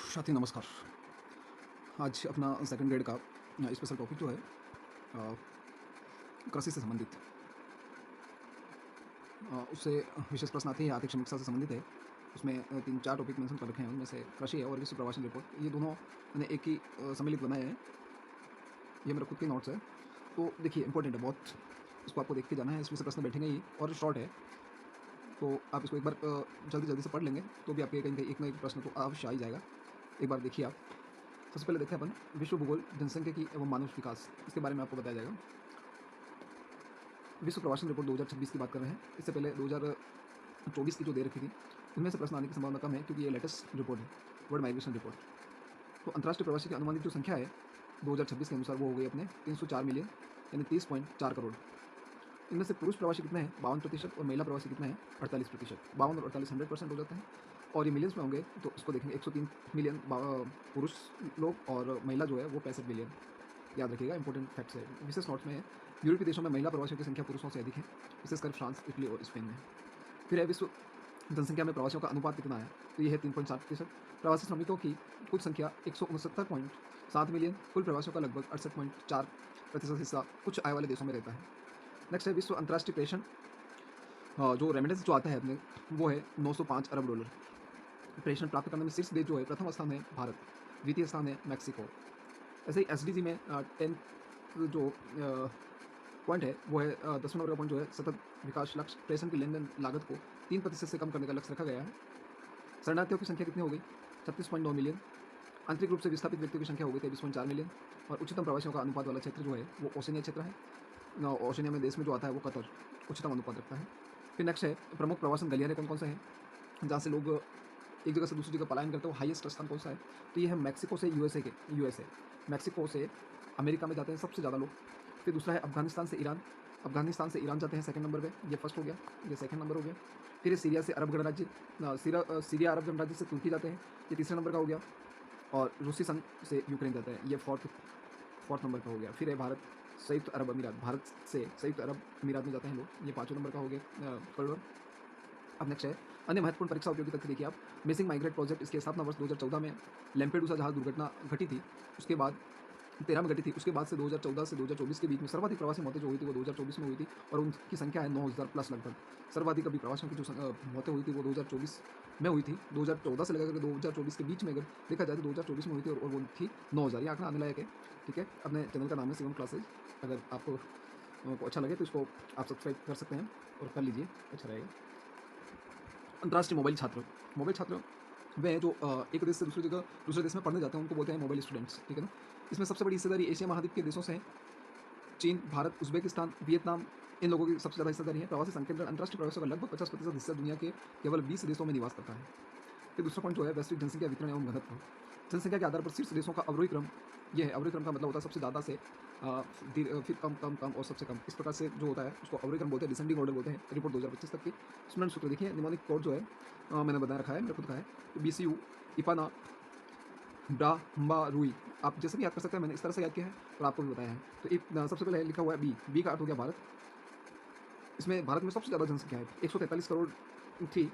साथी नमस्कार। आज अपना सेकंड ग्रेड का स्पेशल टॉपिक जो है अ, कृषि से संबंधित उससे विशेष प्रश्न आते हैं आर्थिक समीक्षा से संबंधित है। उसमें 3-4 टॉपिक मेंशन कर रखे हैं, उनमें से कृषि है और विश्व प्रवासन रिपोर्ट, ये दोनों मैंने एक ही सम्मिलित बनाए हैं। ये मेरा खुद के नोट्स है। तो देखिए इंपॉर्टेंट है बहुत, इसको आपको देख के जाना है, इसमें से प्रश्न बैठेंगे ही और शॉर्ट है। तो आप इसको एक बार जल्दी-जल्दी से पढ़ लेंगे तो भी आपके कहीं न कहीं एक ना एक प्रश्न तो अवश्य आ ही जाएगा। एक बार देखिए आप। सबसे पहले देखें अपन विश्व भूगोल, जनसंख्या की एवं मानव विकास, इसके बारे में आपको बताया जाएगा। विश्व प्रवासन रिपोर्ट 2026 की बात कर रहे हैं। इससे पहले 2024 की जो दे रखी थी, इनमें से प्रश्न आने की संभावना कम है क्योंकि ये लेटेस्ट रिपोर्ट है, वर्ल्ड माइग्रेशन रिपोर्ट। तो अंतर्राष्ट्रीय प्रवासी की अनुमानित जो संख्या है 2026 के अनुसार वो हो गई अपने 304 मिलियन, यानी 30.4 करोड़। इनमें से पुरुष प्रवासी कितने हैं 52% और महिला प्रवासी कितने हैं 48%। 52 और 48 100% हो जाते हैं। और ये मिलियंस में होंगे तो इसको देखेंगे 103 मिलियन पुरुष लोग और महिला जो है वो 65 मिलियन। याद रखिएगा, इंपॉर्टेंट फैक्ट्स है। विशेष नोट्स में है, यूरोपीय देशों में महिला प्रवासियों की संख्या पुरुषों से अधिक है, विशेषकर फ्रांस, इटली और स्पेन में। फिर है विश्व जनसंख्या में प्रवासियों का अनुपात कितना है, तो ये है 3.7%। प्रवासी श्रमिकों की कुल संख्या 169.7 मिलियन, कुल प्रवासियों का लगभग 68.4% हिस्सा कुछ आय वाले देशों में रहता है। नेक्स्ट है विश्व अंतर्राष्ट्रीय प्रेषण, जो रेमिटेंस जो आता है अपने, वो है 905 अरब डॉलर। प्रेषण प्राप्त करने में शीर्ष देश जो है, प्रथम स्थान है भारत, द्वितीय स्थान है मैक्सिको। ऐसे ही एसडीजी में 10th जो पॉइंट है वो है 10वां नंबर का पॉइंट जो है सतत विकास लक्ष्य, प्रेषण की लेन देन लागत को 3% से कम करने का लक्ष्य रखा गया है। शरणार्थियों की संख्या कितनी हो गई 36.9 मिलियन। आंतरिक रूप से विस्थापित व्यक्तियों की संख्या हो गई 23.4 मिलियन। और उच्चतम प्रवासियों का अनुपात वाला क्षेत्र जो है वो ओशनिया क्षेत्र है। ओशनिया में देश में जो आता है वो कतर उच्चतम अनुपात रखता है। फिर नेक्स्ट है प्रमुख प्रवासन गलियारे कौन कौन से हैं, जहाँ से लोग एक जगह से दूसरी जगह पलायन करते हो। हाईएस्ट स्थान कौन सा है, तो ये है मैक्सिको से यूएसए। मैक्सिको से अमेरिका में जाते हैं सबसे ज़्यादा लोग। फिर दूसरा है अफगानिस्तान से ईरान। अफगानिस्तान से ईरान जाते हैं सेकंड नंबर पे, ये फर्स्ट हो गया, ये सेकंड नंबर हो गया। फिर ये सीरिया से अरब गणराज्य, सीरिया अरब गणराज्य से तुर्की जाते हैं, ये तीसरे नंबर का हो गया। और रूसी संघ से यूक्रेन जाता है, ये फोर्थ नंबर का हो गया। फिर है भारत, संयुक्त अरब अमीरात, भारत से संयुक्त अरब अमीरात में जाते हैं लोग, ये पाँचवें नंबर का हो गया कॉरिडोर। अब नेक्स्ट है अन्य महत्वपूर्ण परीक्षा उपयोगिता देखिए आप। मिसिंग माइग्रेट प्रोजेक्ट, इसके स्थापना वर्ष 2014 में लैम्पेडूसा जहाज दुर्घटना घटी थी, उसके बाद 13 में घटी थी। उसके बाद से 2014 से 2024 के बीच में सर्वाधिक प्रवासी मौतें जो हुई थी वो 2024 में हुई थी और उनकी संख्या है 9000 प्लस लगभग। सर्वाधिक अभी प्रवासियों की जो मौतें हुई थी वो 2024 में हुई थी। 2014 से लेकर 2024 के बीच में अगर देखा जाए तो 2024 में हुई थी और वो थी 9000। ये आंकड़ा आने लायक है, ठीक है। अपने चैनल का नाम है शिवम क्लासेज। अगर आपको को अच्छा लगे तो इसको आप सब्सक्राइब कर सकते हैं और कर लीजिए, अच्छा रहेगा। अंतर्राष्ट्रीय मोबाइल छात्र वे हैं जो एक देश से दूसरे देश में पढ़ने जाते हैं, उनको बोलते हैं मोबाइल स्टूडेंट्स, ठीक है ना। इसमें सबसे बड़ी हिस्सेदारी एशिया महाद्वीप के देशों से है। चीन, भारत, उज़्बेकिस्तान, वियतनाम, इन लोगों की सबसे ज़्यादा हिस्सेदारी है। प्रवासी संकेंद्रण अंतर्राष्ट्रीय प्रवासियों का लगभग 50% हिस्सा दुनिया के केवल 20 देशों में निवास करता है। फिर दूसरा पॉइंट जो है वैश्विक जनसंख्या वितरण एवं घनत्व। जनसंख्या के आधार पर शीर्ष देशों का अवरोही क्रम ये है। अवरोही क्रम का मतलब होता है सबसे ज़्यादा से फिर कम कम कम और सबसे कम, इस प्रकार से जो होता है उसको अवरोही क्रम बोलते हैं, डिसेंडिंग ऑर्डर बोलते हैं। रिपोर्ट 2025 तक की स्मरण सूत्र देखिए, निम्नलिखित कोड जो है मैंने बता रखा है, मेरा खुद का है। तो BCU, इपाना, ब्राह्मणुई, आप जैसे भी याद कर सकते हैं, मैंने इस तरह से याद किया है और आपको भी बताया है। तो एक सबसे पहले लिखा हुआ है बी का अर्थ हो गया भारत। इसमें भारत में सबसे ज़्यादा जनसंख्या है, 143 करोड़ थी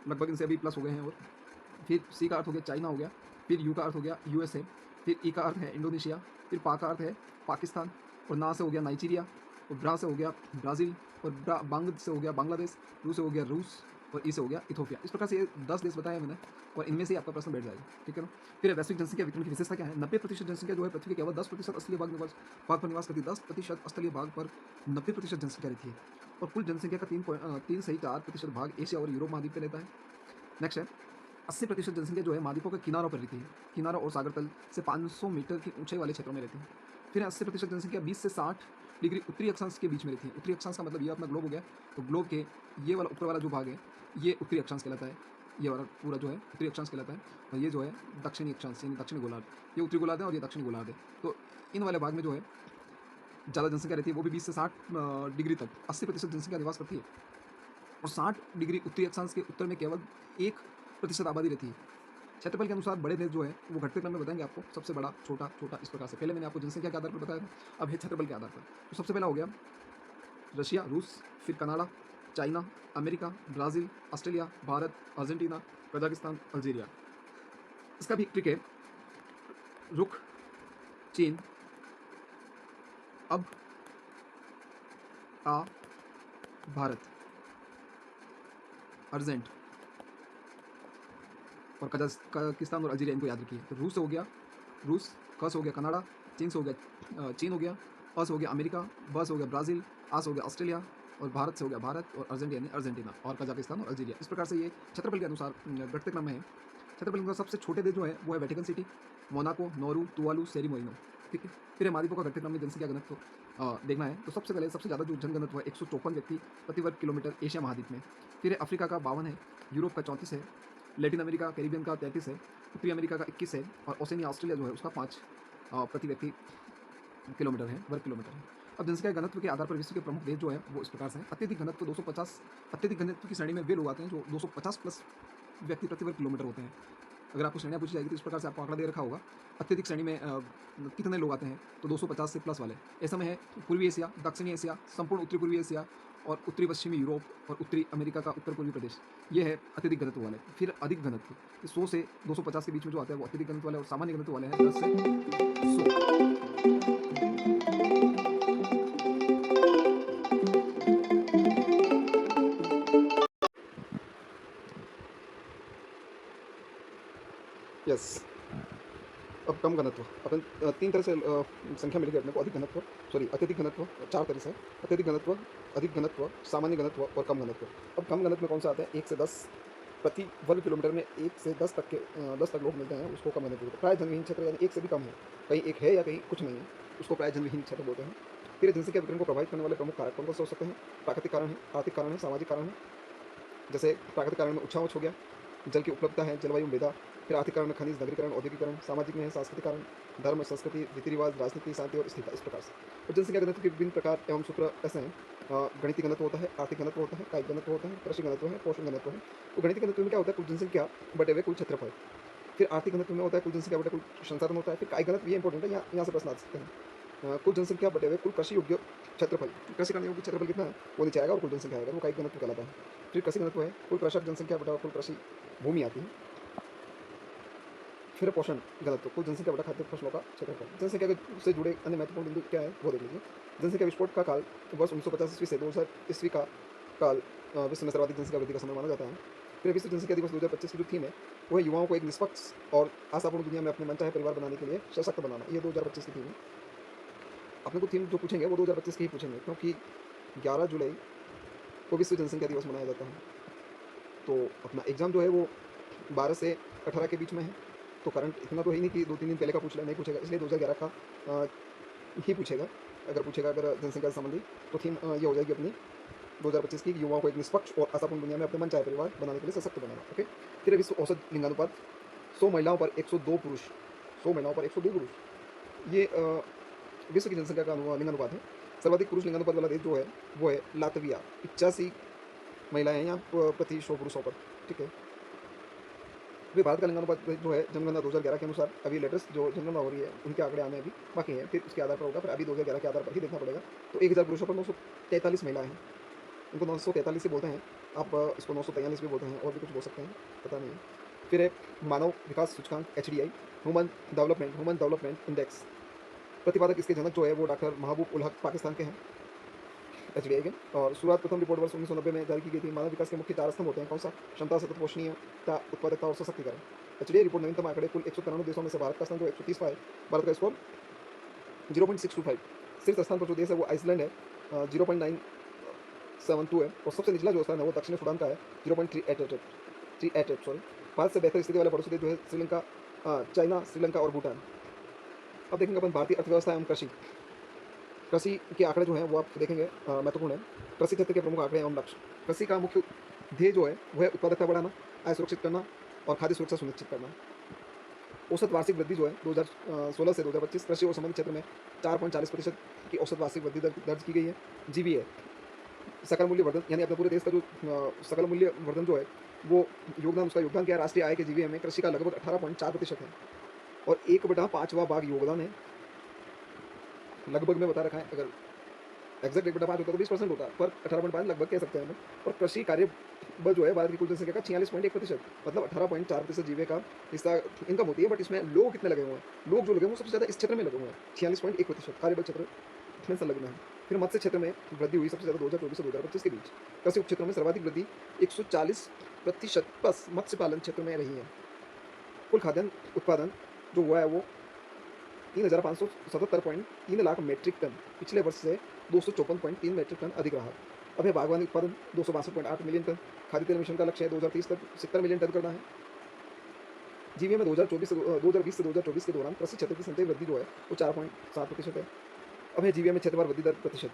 लगभग, इनसे अभी प्लस हो गए हैं। और फिर सी का अर्थ हो गया चाइना हो गया। फिर यू का अर्थ हो गया USA। फिर ई का अर्थ है इंडोनेशिया। फिर पा का अर्थ है पाकिस्तान। और ना से हो गया नाइजीरिया। और ब्रा से हो गया ब्राज़ील। और बांग से हो गया बांग्लादेश। रू से हो गया रूस। और ई से हो गया इथोपिया। इस प्रकार से ये 10 देश बताए मैंने और इनमें से आपका प्रश्न बैठ जाएगा, ठीक है ना। फिर वैश्विक जनसंख्या वितरण की विशेषता क्या है। 90% जनसंख्या जो है पृथ्वी के केवल 10% स्थलीय भाग पर निवास करती है। 10% स्थलीय भाग पर 90% जनसंख्या रहती है। और कुल जनसंख्या का 3.4% भाग एशिया और यूरोप महाद्वीप पे रहता है। नेक्स्ट है 80% जनसंख्या जो है महाद्वीपों के किनारों पर रहती है। किनारों और सागर तल से 500 मीटर की ऊंचाई वाले क्षेत्रों में रहती है। फिर 80% जनसंख्या 20 से 60 डिग्री उत्तरी अक्षांश के बीच में रहती है। उत्तरी अक्षांश का मतलब ये अपना ग्लोब हो गया, तो ग्लोब के ये वाला ऊपर वाला जो भाग है ये उत्तरी अक्षांश कहलाता है। ये वाला पूरा जो है उत्तरी अक्षांश कहलाता है। और ये जो है दक्षिणी अक्षांश यानी दक्षिणी गोलार्ध, ये उत्तरी गोलार्ध है और ये दक्षिणी गोलार्ध है। तो इन वाले भाग में जो है ज़्यादा जनसंख्या रहती है, वो भी 20 से 60 डिग्री तक 80% जनसंख्या निवास करती है। और 60 डिग्री उत्तरी अक्षांश के उत्तर में केवल 1% आबादी रहती है। क्षेत्रफल के अनुसार बड़े देश जो है वो घटते क्रम में बताएंगे आपको, सबसे बड़ा, छोटा, छोटा, इस प्रकार से। पहले मैंने आपको जनसंख्या के आधार पर बताया था, अब है क्षेत्रफल के आधार पर। तो सबसे पहला हो गया रशिया, रूस, फिर Canada, China, America, Brazil, Australia, Bharat, Argentina, Kazakhstan, Algeria. इसका भी एक ट्रिक है, रुख चीन अब आ भारत अर्जेंट और कजाकिस्तान और अल्जीरिया, इनको याद रखिए। तो रूस से हो गया रूस, क से हो गया कनाडा, चीन से हो गया चीन हो गया, अ से हो गया अमेरिका, ब से हो गया ब्राज़ील, आ से हो गया ऑस्ट्रेलिया और भारत से हो गया भारत और अर्जेंटीना यानी अर्जेंटीना और कजाकिस्तान और अल्जीरिया। इस प्रकार से ये क्षेत्रफल के अनुसार घटते क्रम में है। क्षेत्रफल के अनुसार सबसे छोटे देश जो है वो है Vatican City, Monaco, Nauru, Tuvalu, सेरिमोइनो। ठीक है, फिर है महाद्वीपों का घटते क्रम में जनसंख्या घनत्व देखना है। तो सबसे पहले सबसे ज़्यादा जो जनघनत्व है 154 व्यक्ति प्रति वर्ग किलोमीटर एशिया महाद्वीप में। फिर है अफ्रीका का 52 है, यूरोप का 34 है, लैटिन अमेरिका कैरिबियन का 33 है, उत्तरी अमेरिका का 21 है और ओसेनिया ऑस्ट्रेलिया जो है उसका 5 प्रति व्यक्ति किलोमीटर है, वर्ग किलोमीटर है। अब जनसंख्या घनत्व के आधार पर विश्व के प्रमुख देश जो है वो इस प्रकार से हैं। अत्यधिक घनत्व 250, अत्यधिक घनत्व की श्रेणी में वे लोग आते हैं जो 250 प्लस व्यक्ति प्रति वर्ग किलोमीटर होते हैं। अगर आपको श्रेणियाँ पूछी जाएगी तो इस प्रकार से आपको आंकड़ा दे रखा होगा। अत्यधिक श्रेणी में कितने लोग आते हैं, तो 250 से प्लस वाले। ऐसा में है पूर्वी एशिया, दक्षिणी एशिया, संपूर्ण उत्तरी पूर्वी एशिया और उत्तरी पश्चिमी यूरोप और उत्तरी अमेरिका का उत्तर पूर्वी प्रदेश, ये है अत्यधिक घनत्व वाले। फिर अधिक घनत्व 100 से 250 के बीच में जो आते हैं वो अत्यधिक घनत्व वाले और सामान्य घनत्व वाले हैं 10 से 100। यस, अब कम घनत्व अपन तीन तरह से संख्या मिलेगी अपने को, अधिक घनत्व अत्यधिक घनत्व, चार तरह से अत्यधिक घनत्व, अधिक घनत्व, सामान्य घनत्व और कम घनत्व। अब कम घनत्व में कौन सा आता है, 1 से 10 प्रति वर्ग किलोमीटर में 1 से 10 तक के 10 तक लोग मिलते हैं, उसको कम घनत्व बोलते हैं। प्राय जनविहीन क्षेत्र यानी 1 से भी कम है, कहीं एक है या कहीं कुछ नहीं है, उसको प्राय जनविहीन क्षेत्र बोलते हैं। फिर जनसंख्या वितरण को प्रभावित करने वाले प्रमुख कारक कौन कौन से हो सकते हैं, प्राकृतिक कारण है, आर्थिक कारण है, सामाजिक कारण है। जैसे प्राकृतिक कारण में उछाउछ हो गया, जल की उपलब्धता है, जलवायु मृदा। फिर आर्थिक कारण में खनिज, नगरीकरण, औद्योगिकरण। सामाजिक में है सांस्कृतिक कारण, धर्म, संस्कृति, रीति रिवाज, राजनीति, शांति और स्थिरता। इस प्रकार से और जनसंख्या घनत्व के विभिन्न प्रकार एवं सूत्र ऐसे हैं। गणितीय घनत्व होता है, आर्थिक घनत्व होता है, कायिक घनत्व होता है, कृषि घनत्व है, पोषण घनत्व है। तो गणितीय घनत्व में क्या होता है, कुल जनसंख्या बटे हुए कुल क्षेत्रफल। फिर आर्थिक घनत्व में होता है कुल जनसंख्या बटे कुल संसाधन होता है। फिर कायिक घनत्व, ये इंपॉर्टेंट है, यहाँ से प्रश्न आ सकते हैं। कुल जनसंख्या बटे हुए कुल कृषि योग्य क्षेत्रफल, कृषि करने योग्य क्षेत्रफल कितना है वो नीचे आएगा और कुल जनसंख्या आएगा, वो कायिक घनत्व कहलाता है। फिर कृषि घनत्व है कुल कृषक जनसंख्या बटा कुल कृषि भूमि आती है। फिर पोषण घनत्व, कुल जनसंख्या बटा खाद्य फसलों का क्षेत्रफल। जनसंख्या से जुड़े अन्य महत्वपूर्ण बिंदु क्या है वो देख लीजिए। जनसंख्या विस्फोट का काल वर्ष 1950 ईस्वी से 2000 ईस्वी का काल विश्व में सर्वाधिक जनसंख्या वृद्धि का समय माना जाता है। फिर विश्व जनसंख्या दिवस 2025 की जो थीम है वो है युवाओं को एक निष्पक्ष और आशापूर्ण दुनिया में अपने मनचाहे परिवार बनाने के लिए सशक्त बनाना। ये 2025 की थीम है। अपने को थीम जो पूछेंगे वो 2025 की ही पूछेंगे, क्योंकि 11 जुलाई को विश्व जनसंख्या दिवस मनाया जाता है। तो अपना एग्ज़ाम जो है वो 12 से 18 के बीच में है। तो करंट इतना तो है ही नहीं कि 2-3 दिन पहले का पूछ ले, नहीं पूछेगा, इसलिए 2011 का ही पूछेगा। अगर जनसंख्या से संबंधी तो थीम ये हो जाएगी अपनी 2025 की, युवाओं को एक निष्पक्ष और आशापूर्ण दुनिया में अपने मन चाहे परिवार बनाने के लिए सशक्त बनाना। ओके। फिर विश्व औसत लिंगानुपात 100 महिलाओं पर 102 पुरुष, 100 महिलाओं पर 102 पुरुष, ये विश्व की जनसंख्या का लिंगानुपात है। सर्वाधिक पुरुष लिंगानुपात वाला देश जो है वो है लातविया, 85 महिलाएं हैं यहाँ प्रति 100 पुरुषों पर। ठीक है। अभी भारत का लिंगानुपात जो है जनगणना 2011 के अनुसार, अभी लेटेस्ट जो जनगणना हो रही है उनके आंकड़े आने अभी बाकी हैं, फिर उसके आधार पर होगा। फिर अभी 2011 के आधार पर ही देखना पड़ेगा। तो 1000 पुरुषों पर 943 महिलाएं हैं, उनको 943 ही बोलते हैं, आप इसको 943 भी बोलते हैं और भी कुछ बोल सकते हैं, पता नहीं है। फिर है मानव विकास सूचकांक HDI, ह्यूमन डेवलपमेंट इंडेक्स। प्रतिपादक इसके जनक जो है वो डॉक्टर महबूब उल हक पाकिस्तान के हैं, HDI के। और शुरुआत प्रथम रिपोर्ट वर्ष 1990 में जारी की गई थी। मानव विकास के मुख्य 4 स्तंभ होते हैं, कौन सा, क्षमता, सतत पोषणीयता, उत्पादकता और सशक्तिकरण। HDI रिपोर्ट नवीनतम आंकड़े कुल 193 देशों में से भारत का स्थान जो 130 है, भारत का स्कोर 0.625। शीर्ष स्थान पर जो देश है वो आइसलैंड है, 0.972 है। और सबसे निचला जो स्थान है वो दक्षिण सूडान का है, 0.388 सॉरी। भारत से बेहतर स्थिति वाले पड़ोसी देश जो है श्रीलंका, चाइना, श्रीलंका और भूटान। अब देखेंगे अपन भारतीय अर्थव्यवस्था एवं कृषि के आंकड़े जो हैं वो आप देखेंगे महत्वपूर्ण है। कृषि क्षेत्र के प्रमुख आंकड़े एवं लक्ष्य। कृषि का मुख्य ध्येय जो है वह उत्पादकता बढ़ाना, आय सुरक्षित करना और खाद्य सुरक्षा सुनिश्चित करना। औसत वार्षिक वृद्धि जो है 2016 से 2025 कृषि और संबंधित क्षेत्र में 4.40% की औसत वार्षिक वृद्धि दर्ज की गई है। GVA सकल मूल्य वर्धन, यानी अपने पूरे देश का जो सकल मूल्य वर्धन जो है वो योगदान, उसका योगदान क्या है राष्ट्रीय आय के GVA में कृषि का लगभग 18.4% है और 1/5वां भाग योगदान है। लगभग में बता रखा है, अगर एग्जैक्ट 1/5 होता तो 20% होता, पर 18.5 लगभग कह सकते हैं हम। और कृषि कार्य बल जो है भारत की कुल जनसंख्या का 46.1%, मतलब 18.4% जीवे का हिस्सा इनकम होती है। बट इसमें लोग कितने लगे हुए हैं? लोग जो लगे हुए हैं वो सबसे ज़्यादा इस क्षेत्र में लगे हुए हैं, 46.1% कार्यबल क्षेत्र में संलग्न है। फिर मत्स्य क्षेत्र में वृद्धि हुई सबसे ज़्यादा 2024 से 2025 के बीच। कृषि उपक्षेत्रों में सर्वाधिक वृद्धि 140% प्लस मत्स्य पालन क्षेत्र में रही है। कुल खाद्यान्न उत्पादन जो हुआ है वो 3,577.3 लाख मीट्रिक टन पिछले वर्ष से 254.3 मीट्रिक टन अधिक रहा। अब है बागवानी उत्पादन 262.8 मिलियन टन। खाद्य तेल मिशन का लक्ष्य है 2030 तक 70 मिलियन टन करना है। जीवीए में 2020 से 2024 के दौरान कृषि क्षेत्र की संचयी वृद्धि जो है वो 4.7% है। अब है जीवीए में क्षेत्रवार वृद्धि दर प्रतिशत।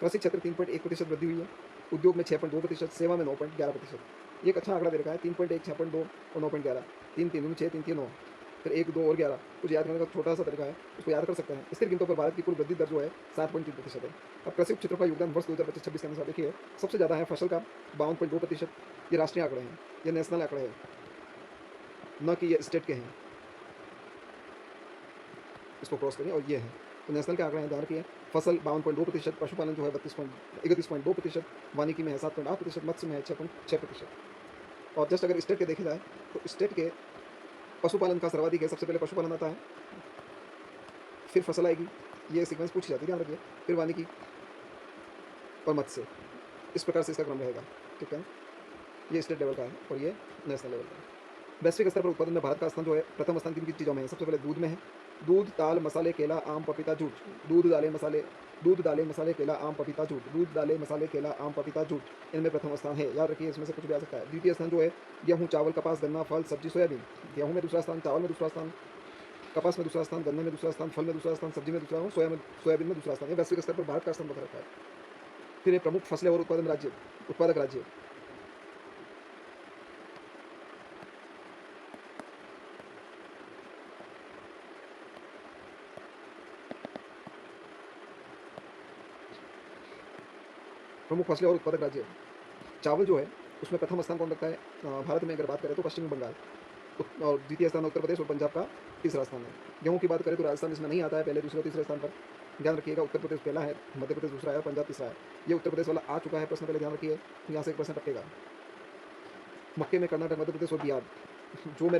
कृषि क्षेत्र 3.1% वृद्धि हुई है। उद्योग में 6.2%, सेवा में 9.11%। ये एक अच्छा आंकड़ा दे रखा है, 3.1, 6.2 और 9.11। 3 3 6 3 3 9, फिर 1 2 और 11। कुछ याद करने का छोटा सा तरीका है, उसको याद कर सकते हैं। स्थिर कीमतों पर भारत की कुल वृद्धि दर जो है 7.3% है। अब कृषि क्षेत्र का योगदान वर्ष 2025-26 के अनुसार देखिए, सबसे ज़्यादा है फसल का 52.2%। ये राष्ट्रीय आंकड़े हैं, ये नेशनल आंकड़े हैं, न कि ये स्टेट के हैं। इसको क्रॉस करिए और ये है तो नेशनल के आंकड़े हैं, ध्यान रखिए। फसल 52.2%, पशुपालन जो है 31.2%, वानिकी में है 7.8%, मत्स्य में है 6.6%। और जस्ट अगर स्टेट के देखे जाए तो स्टेट के पशुपालन का सर्वाधिक है, सबसे पहले पशुपालन आता है, फिर फसल आएगी, ये सीक्वेंस पूछी जाती है, ध्यान रखिए, फिर वानिकी और मत्स्य, इस प्रकार से इसका क्रम रहेगा, ठीक है। ये स्टेट लेवल का है और ये नेशनल लेवल का है। वैश्विक स्तर पर उत्पादन में भारत का स्थान जो है, प्रथम स्थान किन किन चीज़ों में है? सबसे पहले दूध में है, दूध, दाल, मसाले, केला, आम, पपीता, जूट। दूध, दालें, मसाले, केला, आम, पपीता, जूट। दूध, दालें, मसाले, केला, आम, पपीता, जूट, इनमें प्रथम स्थान है। याद रखिए, इसमें से कुछ भी आ सकता है। द्वितीय स्थान जो है, गेहूँ, चावल, कपास, गन्ना, फल, सब्जी, सोयाबीन। गेहूँ में दूसरा स्थान, चावल में दूसरा स्थान, कपास में दूसरा स्थान, गन्ने में दूसरा स्थान, फल में दूसरा स्थान, सब्जी में दूसरा और सोयाबीन में दूसरा स्थान। ये वैश्विक स्तर पर भारत का स्थान बता रखा है। फिर ये प्रमुख फसलें और उत्पादक राज्य। प्रमुख फसलें और उत्पादक राज्य। चावल जो है उसमें प्रथम स्थान कौन रखता है? भारत में अगर बात करें तो पश्चिमी बंगाल, और द्वितीय स्थान उत्तर प्रदेश और पंजाब का तीसरा स्थान है। गेहूं की बात करें तो राजस्थान इसमें नहीं आता है, पहले, दूसरे और तीसरे स्थान पर। ध्यान रखिएगा, उत्तर प्रदेश पहला है, मध्य प्रदेश दूसरा है, पंजाब तीसरा है। ये उत्तर प्रदेश वाला आ चुका है प्रश्न, पहले ध्यान रखिए, यहाँ से एक प्रश्न टकेगा। मक्के में कर्नाटक, मध्य प्रदेश और बिहार। जो में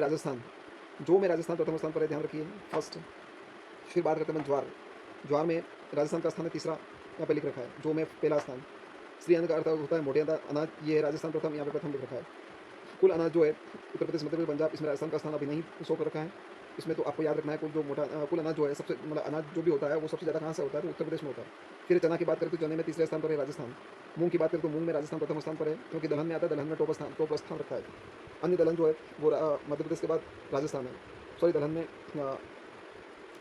राजस्थान प्रथम स्थान पर है, ध्यान रखिए, फर्स्ट। फिर बात करते हैं ज्वार में राजस्थान का स्थान है तीसरा, यहाँ पे लिख रखा है। जो में पहला स्थान। श्री अन्न का अर्थ होता है मोटे अनाज, ये है राजस्थान प्रथम, यहाँ पे प्रथम लिख रखा है। कुल अनाज जो है उत्तर प्रदेश, मध्य प्रदेश, पंजाब, इसमें राजस्थान का स्थान अभी नहीं शो कर रखा है। इसमें तो आपको याद रखना है, कुल अनाज जो है, सबसे मतलब अनाज जो भी होता है वो सबसे ज़्यादा कहाँ से होता है? तो उत्तर प्रदेश में होता है। फिर चना की बात करें तो चने में तीसरे स्थान पर है राजस्थान। मूंग की बात करें तो मूंग में राजस्थान प्रथम स्थान पर है, क्योंकि दलहन में आता है, दलहन में टॉप स्थान रखा है। अन्य दलहन जो है वो मध्य प्रदेश के बाद राजस्थान है। सॉरी, दलहन में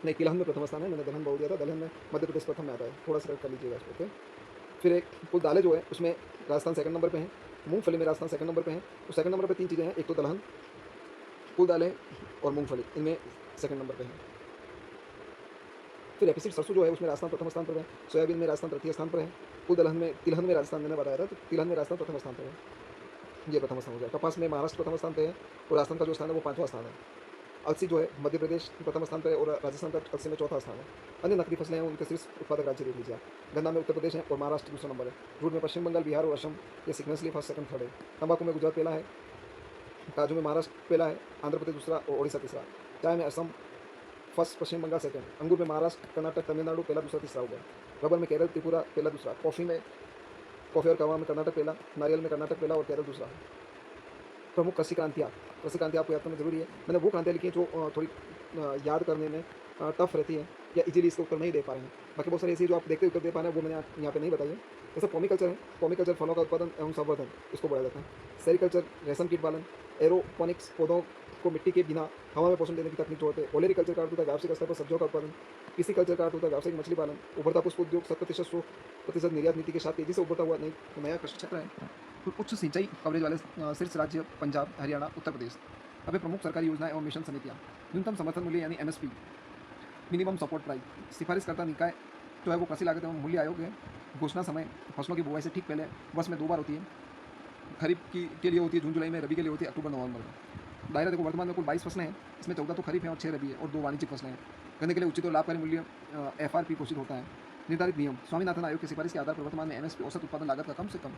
नहीं, तिलहन में प्रथम स्थान है, मैंने दलहन बोल दिया था, दलहन में मध्य प्रदेश प्रथम में आता है, थोड़ा सा कर लीजिएगा इसको, ओके। फिर एक कुल दालें जो है उसमें राजस्थान सेकंड नंबर पे है, मूंगफली में राजस्थान सेकंड नंबर पे है। तो सेकंड नंबर पे 3 चीज़ें हैं, एक तो दलहन, कुल दालें और मूंगफली, इनमें सेकंड नंबर पे है। फिर एपिसिड सरसों जो है उसमें राजस्थान प्रथम स्थान पर है, सोयाबीन में राजस्थान तृतीय स्थान पर है, कुल तिलहन में राजस्थान, मैंने बताया था, तो तिलहन में राजस्थान प्रथम स्थान पर है, ये प्रथम स्थान हो गया। कपास में महाराष्ट्र प्रथम स्थान पर है और राजस्थान का जो स्थान है वो 5वां स्थान है। अलसी जो है मध्य प्रदेश प्रथम स्थान पर है और राजस्थान का अलसी में 4था स्थान है। अन्य नकदी फसलें हैं उनके शीर्ष उत्पादक राज्य देख लीजिए आप। गन्ना में उत्तर प्रदेश है और महाराष्ट्र दूसरा नंबर है। जूट में पश्चिम बंगाल, बिहार और असम, ये सीक्वेंसली फर्स्ट, सेकंड, थर्ड है। तंबाकू में गुजरात पहला है, काजू में महाराष्ट्र पहला है, आंध्र प्रदेश दूसरा और ओडिशा तीसरा। चाय में असम फर्स्ट, पश्चिम बंगाल सेकंड। अंगूर में महाराष्ट्र, कर्नाटक, तमिलनाडु पहला, दूसरा, तीसरा हो गया। रबर में केरल, त्रिपुरा पहला, दूसरा। कॉफ़ी और कहवा में कर्नाटक पहला, नारियल में कर्नाटक पहला और केरल दूसरा। प्रमुख कृषि क्रांतियाँ आपको याद करना जरूरी है। मैंने वो क्रांतियाँ लिखी हैं जो थोड़ी याद करने में टफ रहती है या इजीली इसका उत्तर नहीं दे पा रहे हैं। बाकी बहुत सारी ऐसी जो आप देखते उत्तर दे पा रहे हैं वो मैंने यहाँ पे नहीं बताई है। जैसे पॉमिकल्चर है, पॉमिकल्चर फलों का उत्पादन एवं संवर्धन, इसको बढ़ाया जाता है। सेरिकल्चर रेशम कीट पालन। एरोपोनिक्स पौधों को मिट्टी के बिना हवा में पोषण देने की तकनीक जोड़ते हैं। ओलेरिकल्चर का अर्थ होता है व्यावसायिक स्तर पर सब्जियों का उत्पादन। पिसिकल्चर का अर्थ होता है व्यावसायिक मछली पालन। उभरता पुष्प उद्योग 100% निर्यात नीति के साथ तेजी से उभरता हुआ नया कृषि क्षेत्र है। तो उच्च सिंचाई कवरेज वाले शीर्ष राज्य पंजाब, हरियाणा, उत्तर प्रदेश। अब प्रमुख सरकारी योजनाएं एवं मिशन समितियाँ। न्यूनतम समर्थन मूल्य यानी MSP, मिनिमम सपोर्ट प्राइस। सिफारिशकर्ता निकाय जो है वो कृषि लागत एवं मूल्य आयोग है। घोषणा समय फसलों की बुआई से ठीक पहले वर्ष में 2 बार होती है। खरीफ के लिए होती है जून जुलाई में, रबी के लिए होती है अक्टूबर नवंबर में। दायरा देखो, वर्तमान में कुल 22 फसलें हैं, इसमें 14 तो खरीफ है और 6 रबी है और 2 वाणिज्यिक फसलें हैं। गन्ने के लिए उचित और लाभकारी मूल्य FRP घोषित होता है। निर्धारित नियम स्वामीनाथन आयोग की सिफारिश के आधार पर वर्तमान में एमएसपी औसत उत्पादन लागत का कम से कम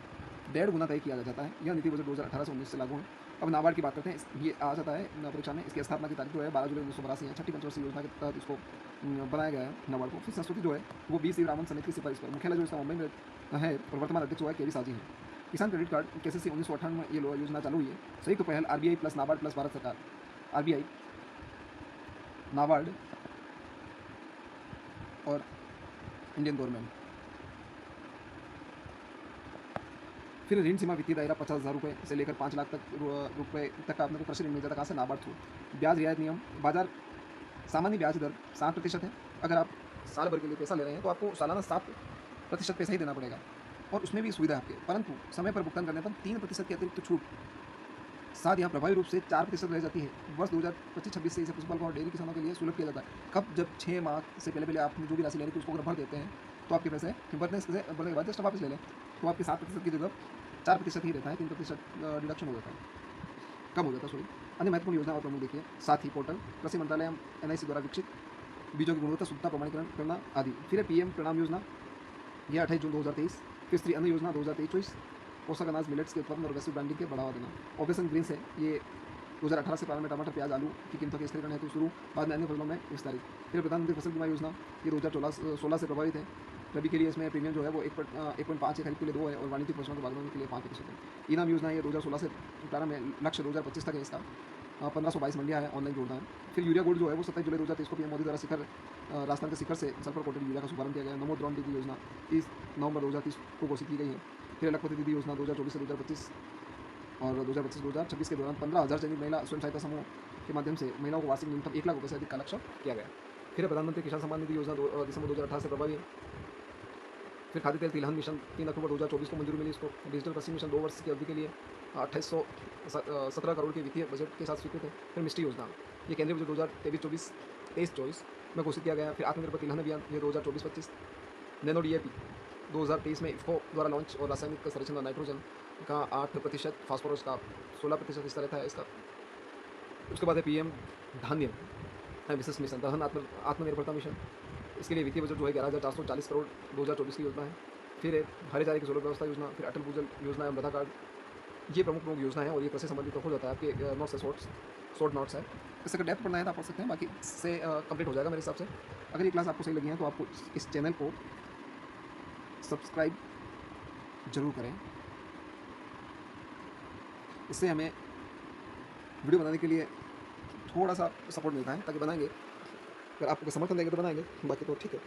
1.5 गुना तय किया जाता है। यह नीति बजट 2018 से 19 से लागू है। अब नाबार्ड की बात करते हैं। ये आ जाता है परीक्षा में। इसकी स्थापना की तारीख जो है 12 जुलाई 1982 है। छठी पंचवर्षीय योजना के तहत इसको बनाया गया है नाबार्ड को। फिर संस्तुति जो है वो बी सी रामन समिति की सिफारिश पर। मुख्यालय जो इसका मुंबई में है और वर्तमान अध्यक्ष जो है के वी साजी है। किसान क्रेडिट कार्ड KCC 1998 में ये योजना चालू हुई है। संयुक्त तो पहल RBI plus NABARD plus Bharat सरकार। RBI, नाबार्ड और इंडियन गवर्नमेंट। फिर ऋण सीमा वित्तीय दायरा 50,000 रुपये से लेकर 5 लाख रुपए तक का अपने को कृषि ऋण मिल जाता है। कहाँ से? नाबार्ड थ्रू। ब्याज रियायत नियम। बाजार सामान्य ब्याज दर 7% है। अगर आप साल भर के लिए पैसा ले रहे हैं तो आपको सालाना 7% पैसा ही देना पड़ेगा और उसमें भी सुविधा है आपके, परंतु समय पर भुगतान करने पर 3% की अतिरिक्त छूट साथ यहाँ प्रभावी रूप से 4% रह जाती है। वर्ष 2025-26 से इसे पशुपालकों और डेयरी किसानों के लिए सुलभ किया जाता है। कब? जब 6 माह से पहले आपने जो भी राशि ले रही थी उसको अगर भर देते हैं तो आपके पैसे भरने के बाद जस्ट वापस ले लें तो आपके 7% की जगह 4% ही रहता है। 3% डिडक्शन हो जाता है, कम हो जाता है सॉरी। अन्य महत्वपूर्ण योजना और प्रमुख देखिए। साथ ही पोर्टल, कृषि मंत्रालय NIC द्वारा विकसित बीजों की गुणवत्ता शुद्धता प्रमाणीकरण करना आदि। फिर है PM प्रणाम योजना, यह 28 जून 2023। फिर स्त्री अन्न योजना 2023-24, पोषक अनाज मिलेट्स के उत्पादन और वैश्विक ब्रांडिंग के बढ़ावा देना। ऑपरेशन ग्रीन्स है, ये 2018 से प्रारंभ में टमाटर, प्याज, आलू की कीमतों के स्थिरीकरण हेतु शुरू, बाद में अन्य फसलों में विस्तारित। फिर प्रधानमंत्री फसल बीमा योजना, ये 2016 से प्रभावित है। रबी के लिए इसमें प्रीमियम जो है वो 1.5 है, खरीफ के लिए 2 है और वाणिज्यिक फसलों के बागवानी के लिए 5% है। इनाम योजना ये 2016 से प्रारंभ में, लक्ष्य 2025 तक है इसका। 1522 मंडियाँ है, ऑनलाइन जोड़ना है। फिर यूरिया गोल्ड जो है वो 27 जुलाई 2023 को PM मोदी द्वारा राजस्थान के शिखर से सल्फर कोटेड यूरिया का शुभारंभ किया गया। नमो ड्रोन दीदी योजना 30 नवंबर 2030 को घोषित की गई है। फिर लखपति दीदी योजना 2024 से 2025 और 2025-2026 के दौरान 15,000 चयनित महिला स्वयं सहायता समूह के माध्यम से महिलाओं को वार्षिक न्यूनतम 1 लाख रुपये से अधिक का लक्ष्य किया गया। फिर प्रधानमंत्री किसान सम्मान निधि योजना दिसंबर 2018 से प्रभावी है। फिर खाद्य तेल तिलहन मिशन 3 अक्टूबर 2024 को मंजूरी मिली इसको। डिजिटल कृषि मिशन 2 वर्ष की अवधि के लिए 2817 करोड़ के वित्तीय बजट के साथ स्वीकृत है। फिर मिष्टी योजना, ये केंद्रीय बजट 2023-24 में घोषित किया गया। फिर आत्मनिर्भर तिलहन अभियान, ये 2024-25। नैनो DAP 2023 में इफ्को द्वारा लॉन्च और रासायनिक संरक्षण नाइट्रोजन का 8%, फास्फोरस का 16% इस तरह था इसका। उसके बाद है PM धान्य विशेष मिशन, दलहन आत्मनिर्भरता मिशन। इसके लिए वित्तीय बजट जो है 11,440 करोड़ 2024 की योजना है। फिर है हरे चारे की सुलभ व्यवस्था योजना। फिर अटल भूजल योजना एवं मृदा कार्ड, ये प्रमुख योजना है और ये कृषि संबंधित तो हो जाता है आपके नोट्स से शॉर्ट नोट्स है। इससे अगर डेप्थ पढ़ना है तो आप पढ़ सकते हैं, बाकी इससे कंप्लीट हो जाएगा मेरे हिसाब से। अगर ये क्लास आपको सही लगी है तो आपको इस चैनल को सब्सक्राइब जरूर करें। इससे हमें वीडियो बनाने के लिए थोड़ा सा सपोर्ट मिलता है, ताकि बनाएंगे, अगर आपको समर्थन देंगे तो बनाएंगे, बाकी तो ठीक है।